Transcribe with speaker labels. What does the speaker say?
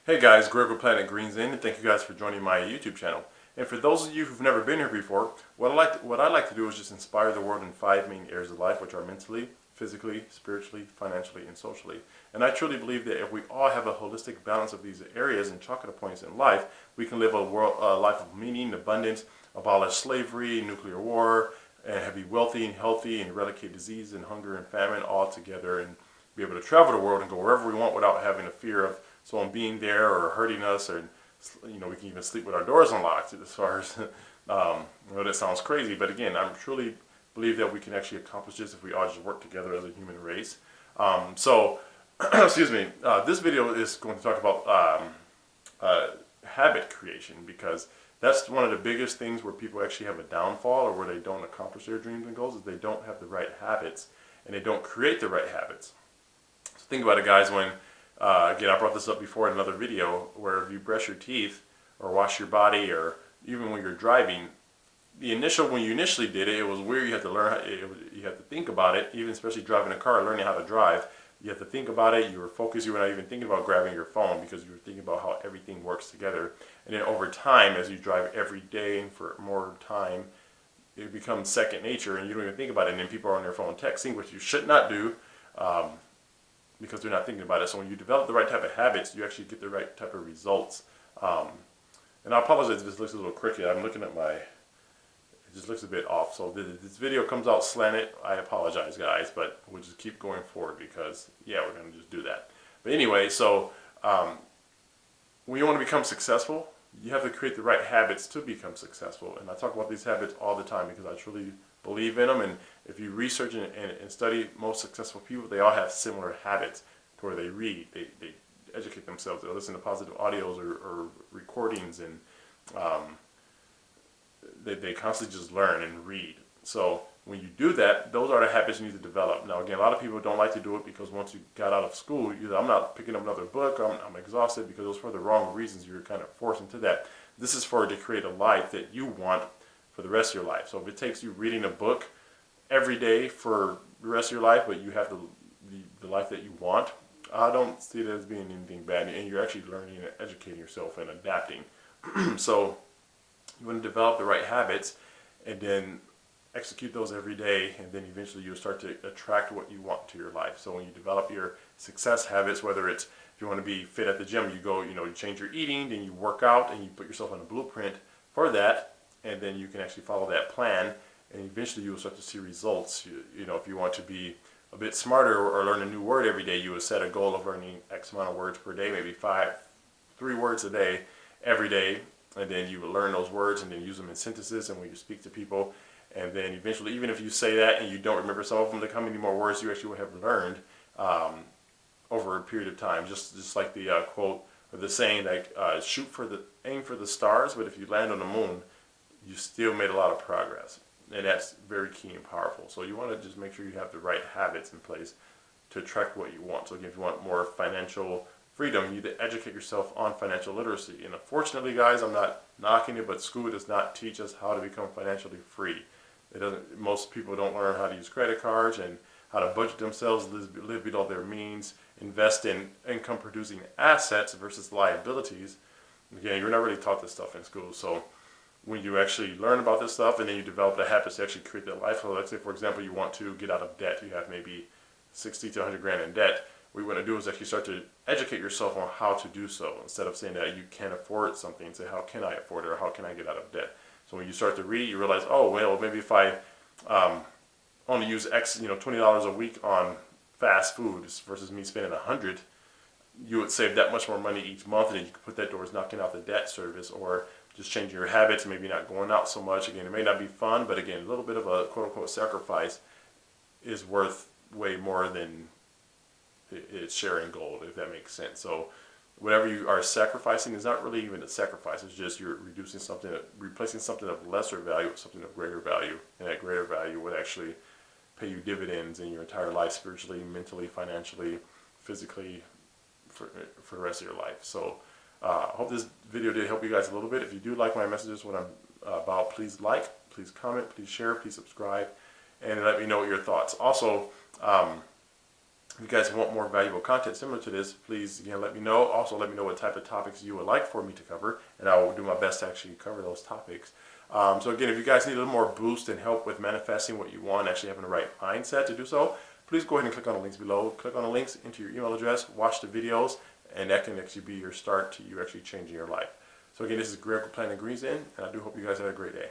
Speaker 1: Hey guys, Greg with Planet Green Zen, and thank you guys for joining my YouTube channel. And for those of you who've never been here before, what I like to do is just inspire the world in 5 main areas of life, which are mentally, physically, spiritually, financially, and socially. And I truly believe that if we all have a holistic balance of these areas and chocolate points in life, we can live a life of meaning, abundance, abolish slavery, nuclear war, and be wealthy and healthy, and eradicate disease and hunger and famine all together, and be able to travel the world and go wherever we want without having a fear of someone being there or hurting us, or we can even sleep with our doors unlocked. As far as I know, that sounds crazy, but again, I truly believe that we can actually accomplish this if we all just work together as a human race. Excuse me. This video is going to talk about habit creation, because that's one of the biggest things where people actually have a downfall, or where they don't accomplish their dreams and goals, is they don't have the right habits and they don't create the right habits. So think about it, guys. When again, I brought this up before in another video, where if you brush your teeth or wash your body, or even when you're driving, when you initially did it, it was weird. You had to learn, you had to think about it, even especially driving a car, learning how to drive. You have to think about it. You were focused. You were not even thinking about grabbing your phone, because you were thinking about how everything works together. And then over time, as you drive every day and for more time, it becomes second nature, and you don't even think about it. And then people are on their phone texting, which you should not do, because they're not thinking about it. So when you develop the right type of habits, you actually get the right type of results. And I apologize if this looks a little crooked. I'm looking at it just looks a bit off. So this video comes out slanted. I apologize, guys, but we'll just keep going forward, because yeah, we're going to just do that. But anyway, so when you want to become successful, you have to create the right habits to become successful. And I talk about these habits all the time, because I truly believe in them. And if you research and study most successful people, they all have similar habits, to where they read, they educate themselves, they listen to positive audios or recordings, and they constantly just learn and read. So when you do that, those are the habits you need to develop. Now again, a lot of people don't like to do it, because once you got out of school, I'm not picking up another book, I'm exhausted, because those are for the wrong reasons. You're kind of forced into that. This is to create a life that you want for the rest of your life. So if it takes you reading a book every day for the rest of your life, but you have the life that you want, I don't see that as being anything bad, and you're actually learning and educating yourself and adapting. So you want to develop the right habits, and then execute those every day, and then eventually you'll start to attract what you want to your life. So when you develop your success habits, whether it's, if you want to be fit at the gym, you go, you change your eating, then you work out, and you put yourself on a blueprint for that, and then you can actually follow that plan, and eventually you will start to see results. If you want to be a bit smarter, or learn a new word every day, you would set a goal of learning X amount of words per day, maybe 3 words a day, every day, and then you would learn those words and then use them in sentences and when you speak to people. And then eventually, even if you say that and you don't remember some of them, how many more words you actually would have learned over a period of time. Just like the quote, or the saying, like aim for the stars, but if you land on the moon, you still made a lot of progress. And that's very key and powerful. So you want to just make sure you have the right habits in place to attract what you want. So again, if you want more financial freedom, you need to educate yourself on financial literacy. And unfortunately, guys, I'm not knocking it, but school does not teach us how to become financially free. It doesn't. Most people don't learn how to use credit cards and how to budget themselves, live below their means, invest in income-producing assets versus liabilities. Again, you're not really taught this stuff in school. So when you actually learn about this stuff, and then you develop the habits to actually create that life. So let's say, for example, you want to get out of debt. You have maybe 60 to 100 grand in debt. What you want to do is actually start to educate yourself on how to do so. Instead of saying that you can't afford something, say, how can I afford it, or how can I get out of debt? So when you start to read, you realize, oh, well, maybe if I only use X, $20 a week on fast food versus me spending 100, you would save that much more money each month, and then you could put that towards knocking out the debt service, or just changing your habits, maybe not going out so much. Again, it may not be fun, but again, a little bit of a quote-unquote sacrifice is worth way more than it's sharing gold, if that makes sense. So whatever you are sacrificing is not really even a sacrifice. It's just you're reducing something, replacing something of lesser value with something of greater value, and that greater value would actually pay you dividends in your entire life, spiritually, mentally, financially, physically, for the rest of your life. So I hope this video did help you guys a little bit. If you do like my messages, what I'm about, please like, please comment, please share, please subscribe, and let me know your thoughts. Also, If you guys want more valuable content similar to this, please again let me know. Also let me know what type of topics you would like for me to cover, and I will do my best to actually cover those topics. So again, if you guys need a little more boost and help with manifesting what you want, actually having the right mindset to do so, please go ahead and click on the links below. Click on the links into your email address, watch the videos, and that can actually be your start to you actually changing your life. So again, this is Greg with Planet Green Zen, and I do hope you guys have a great day.